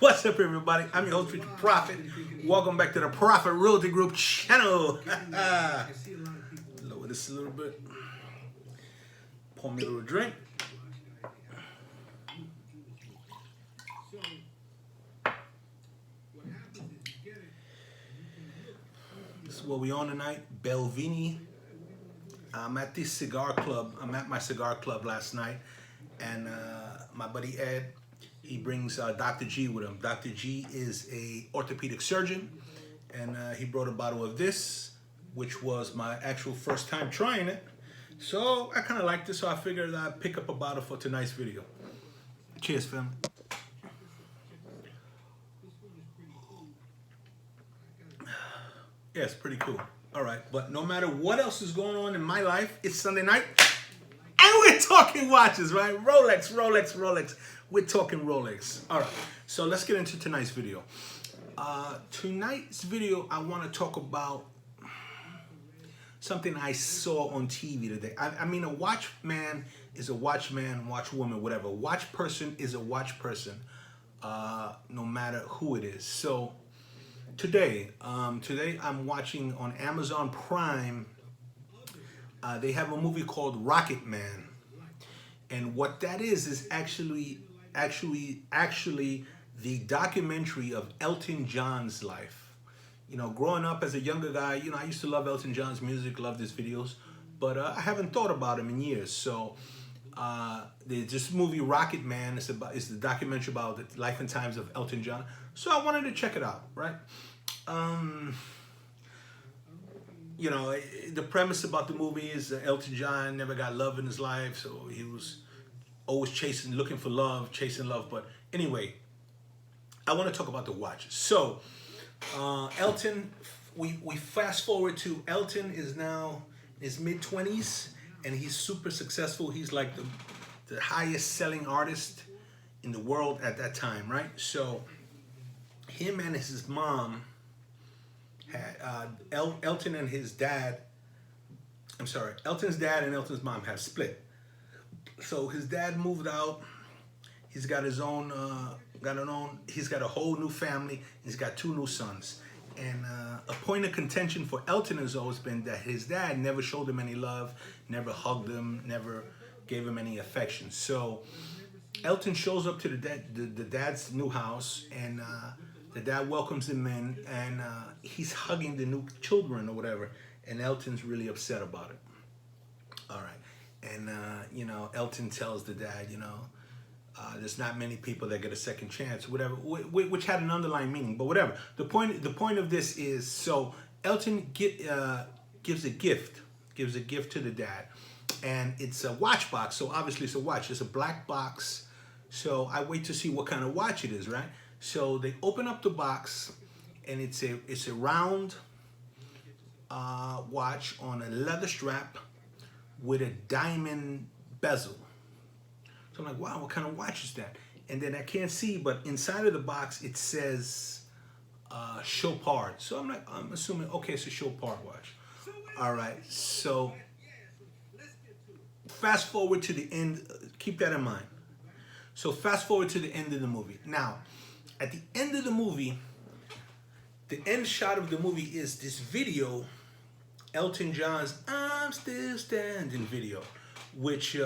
What's up, everybody? I'm your host, Richard Prophet. Welcome back to the Prophet Realty Group channel. Lower this a little bit. Pour me a little drink. This is what we on tonight. Belvini. I'm at this cigar club. I'm at my cigar club last night, and my buddy Ed, he brings Dr. G with him. Dr. G is a orthopedic surgeon, and he brought a bottle of this, which was my actual first time trying it. So I kind of liked it, so I figured I'd pick up a bottle for tonight's video. Cheers, fam. Yeah, it's pretty cool. All right, but no matter what else is going on in my life, it's Sunday night, and we're talking watches, right? Rolex, Rolex, Rolex. We're talking Rolex. All right, so let's get into tonight's video. Tonight's video, I want to talk about something I saw on TV today. I mean, a watchman is a watchman, watchwoman, whatever. Watch person is a watch person, no matter who it is. So today I'm watching on Amazon Prime. They have a movie called Rocket Man, and what that is actually the documentary of Elton John's life. You know, growing up as a younger guy, you know, I used to love Elton John's music, love his videos, but I haven't thought about him in years. So this movie Rocket Man is the documentary about the life and times of Elton John. So I wanted to check it out, right? You know, the premise about the movie is Elton John never got love in his life, so he was always looking for love, chasing love. But anyway, I want to talk about the watch. So Elton, we fast forward to Elton is now in his mid-20s, and he's super successful. He's like the highest selling artist in the world at that time, right? So him and his mom had Elton and his dad. I'm sorry, Elton's dad and Elton's mom have split. So his dad moved out. He's got his own, he's got a whole new family. He's got 2 new sons. And a point of contention for Elton has always been that his dad never showed him any love, never hugged him, never gave him any affection. So Elton shows up to the dad's new house, and the dad welcomes him in, and he's hugging the new children or whatever. And Elton's really upset about it. All right. And, you know, Elton tells the dad, you know, there's not many people that get a second chance, whatever, which had an underlying meaning, but whatever. The point of this is, so Elton gives a gift to the dad, and it's a watch box. So obviously it's a watch. It's a black box. So I wait to see what kind of watch it is, right? So they open up the box, and it's a round watch on a leather strap with a diamond bezel. So I'm like, wow, what kind of watch is that? And then I can't see, but inside of the box it says Chopard. So I'm assuming, okay, it's a Chopard watch. All right, so fast forward to the end. Keep that in mind. So fast forward to the end of the movie. Now, at the end of the movie, the end shot of the movie is this video, Elton John's "I'm Still Standing" video, which it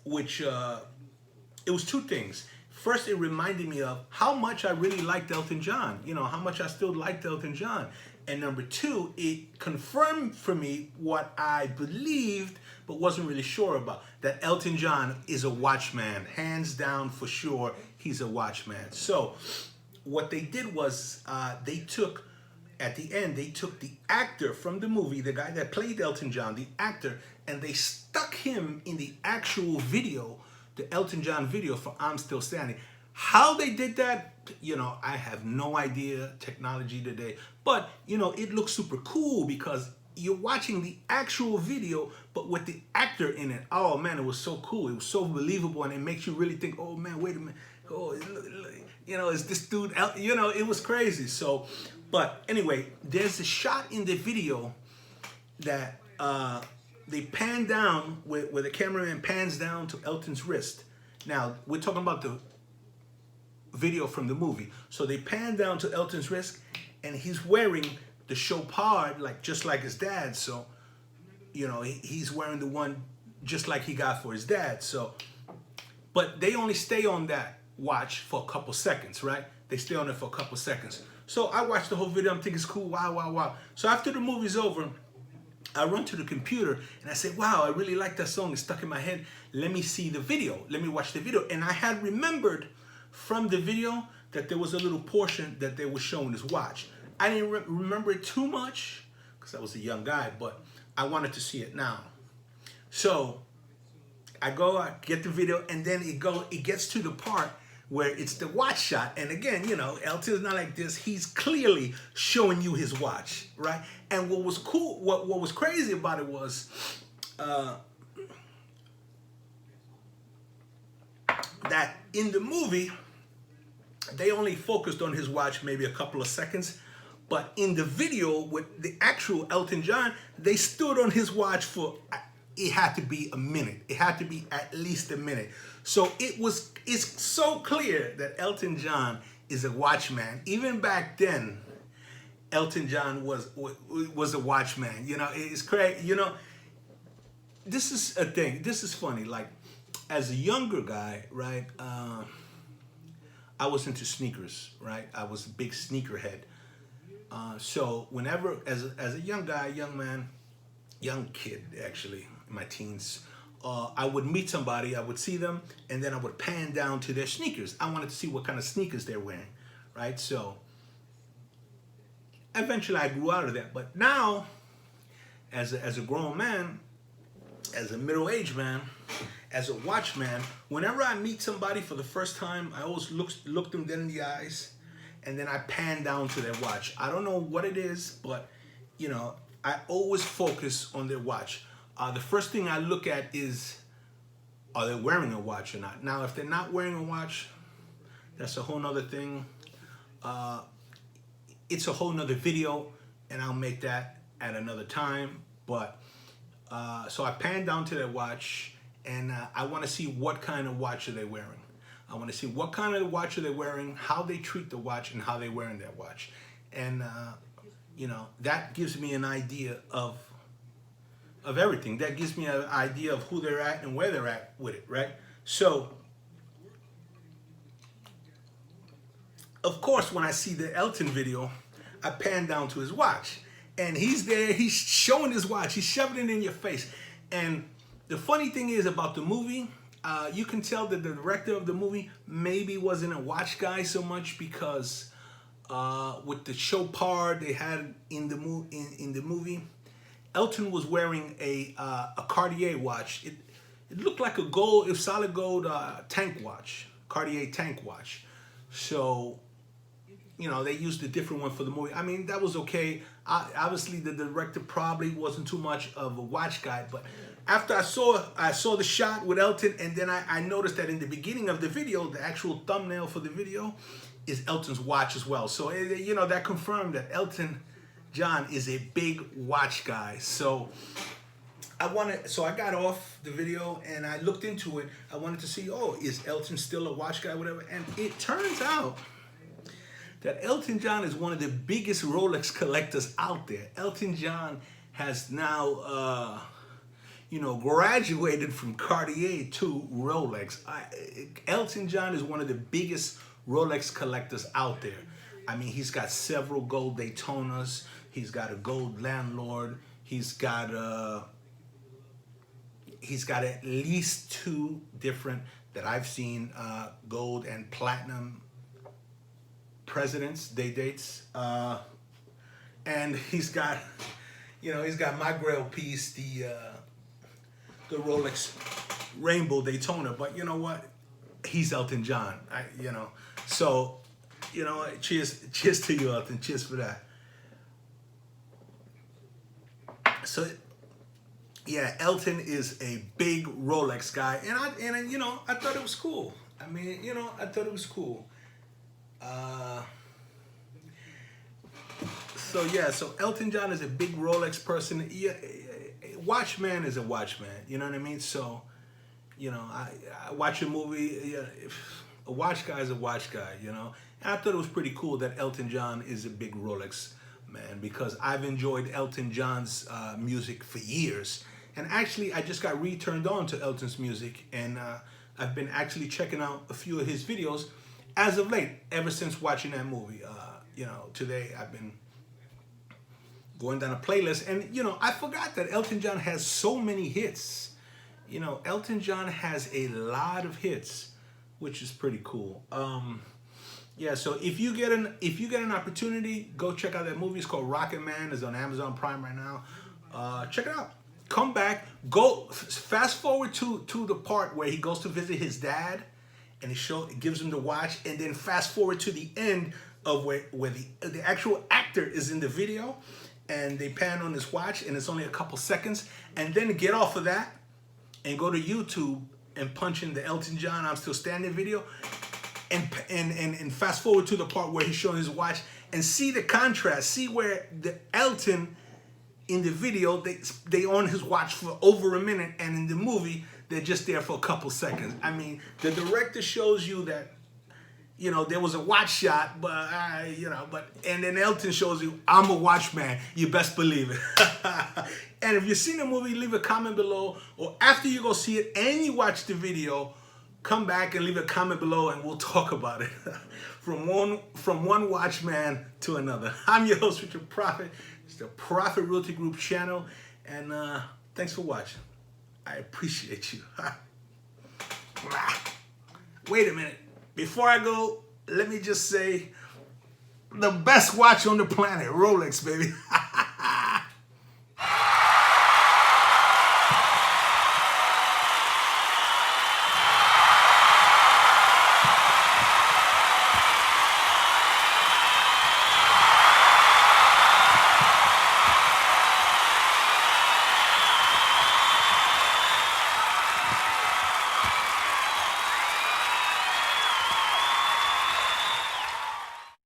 was 2 things. First, it reminded me of how much I really liked Elton John, you know, how much I still liked Elton John. And number 2, it confirmed for me what I believed but wasn't really sure about, that Elton John is a watchman, hands down for sure. He's a watchman. So what they did was at the end, they took the actor from the movie, the guy that played Elton John, the actor, and they stuck him in the actual video, the Elton John video for "I'm Still Standing." How they did that, you know, I have no idea. Technology today. But, you know, it looks super cool because you're watching the actual video, but with the actor in it. Oh, man, it was so cool. It was so believable, and it makes you really think, oh, man, wait a minute. Oh, you know, is this dude, you know, it was crazy. So, but anyway, there's a shot in the video that they pan down, where the cameraman pans down to Elton's wrist. Now, we're talking about video from the movie. So they pan down to Elton's wrist, and he's wearing the chopard, like just like his dad. So, you know, he's wearing the one just like he got for his dad. So, but they only stay on that watch for a couple seconds, right? They stay on it for a couple seconds. So I watched the whole video. I'm thinking it's cool. Wow, wow, wow. So after the movie's over, I run to the computer and I said, wow, I really like that song. It's stuck in my head. Let me see the video. Let me watch the video. And I had remembered from the video that there was a little portion that they were showing his watch. I didn't remember it too much because I was a young guy, but I wanted to see it now. So I get the video, and then it gets to the part where it's the watch shot. And again, you know, Elton's not like this. He's clearly showing you his watch, right? And what was cool, what was crazy about it was that in the movie, they only focused on his watch maybe a couple of seconds. But in the video with the actual Elton John, they stood on his watch for, it had to be a minute. It had to be at least a minute. So it's so clear that Elton John is a watchman. Even back then, Elton John was a watchman. You know, it's crazy. You know, this is a thing. This is funny. Like, as a younger guy, right, I was into sneakers, right? I was a big sneakerhead. So whenever, as a young guy, young man, young kid, actually, in my teens, I would meet somebody, I would see them, and then I would pan down to their sneakers. I wanted to see what kind of sneakers they're wearing, right? So eventually I grew out of that. But now, as a grown man, as a middle-aged man, as a watchman, whenever I meet somebody for the first time, I always look them dead in the eyes, and then I pan down to their watch. I don't know what it is, but, you know, I always focus on their watch. The first thing I look at is, are they wearing a watch or not? Now, if they're not wearing a watch, that's a whole nother thing. It's a whole nother video, and I'll make that at another time. But, so I pan down to their watch, and I want to see what kind of watch are they wearing. I want to see what kind of watch are they wearing, how they treat the watch, and how they're wearing their watch. And, you know, that gives me an idea of everything. That gives me an idea of who they're at and where they're at with it, right? So, of course, when I see the Elton video, I pan down to his watch. And he's there, he's showing his watch, he's shoving it in your face. And the funny thing is about the movie, you can tell that the director of the movie maybe wasn't a watch guy so much, because with the chopard they had in the movie, Elton was wearing a Cartier watch. It looked like a solid gold tank watch, Cartier tank watch. So, you know, they used a different one for the movie. I mean, that was okay. Obviously, the director probably wasn't too much of a watch guy, but after I saw the shot with Elton, and then I noticed that in the beginning of the video, the actual thumbnail for the video is Elton's watch as well. So, you know, that confirmed that Elton John is a big watch guy. So I got off the video and I looked into it. I wanted to see, oh, is Elton still a watch guy, whatever? And it turns out that Elton John is one of the biggest Rolex collectors out there. Elton John has now, you know, graduated from Cartier to Rolex. Elton John is one of the biggest Rolex collectors out there. I mean, he's got several gold Daytonas. He's got a gold Landlord. He's got at least 2 different that I've seen gold and platinum presidents, dates. And he's got, you know, he's got my grail piece, the Rolex Rainbow Daytona. But you know what? He's Elton John. You know, so, you know, cheers to you, Elton. Cheers for that. So, yeah, Elton is a big Rolex guy, and you know, I thought it was cool. I mean, you know, I thought it was cool. So yeah, so Elton John is a big Rolex person. Yeah, watchman is a watchman. You know what I mean? So, you know, I watch a movie. Yeah, a watch guy is a watch guy, you know. And I thought it was pretty cool that Elton John is a big Rolex man, because I've enjoyed Elton John's music for years. And actually, I just got returned on to Elton's music, and I've been actually checking out a few of his videos as of late, ever since watching that movie. You know, today I've been going down a playlist, and you know, I forgot that Elton John has so many hits. You know, Elton John has a lot of hits, which is pretty cool. Yeah, so if you get an opportunity, go check out that movie. It's called Rocket Man. It's on Amazon Prime right now. Check it out. Come back. Go fast forward to the part where he goes to visit his dad, and it gives him the watch, and then fast forward to the end of where the actual actor is in the video, and they pan on his watch, and it's only a couple seconds, and then get off of that and go to YouTube and punch in the Elton John "I'm Still Standing" video, and fast forward to the part where he's showing his watch, and see the contrast. See where the Elton in the video, they on his watch for over a minute, and in the movie they're just there for a couple seconds. I mean, the director shows you that, you know, there was a watch shot, but you know, and then Elton shows you, I'm a watchman. You best believe it. And if you've seen the movie, leave a comment below, or after you go see it and you watch the video, come back and leave a comment below, and we'll talk about it. From one watchman to another. I'm your host, Richard Prophet. It's the Prophet Realty Group channel, and thanks for watching. I appreciate you. Wait a minute. Before I go, let me just say, the best watch on the planet, Rolex, baby.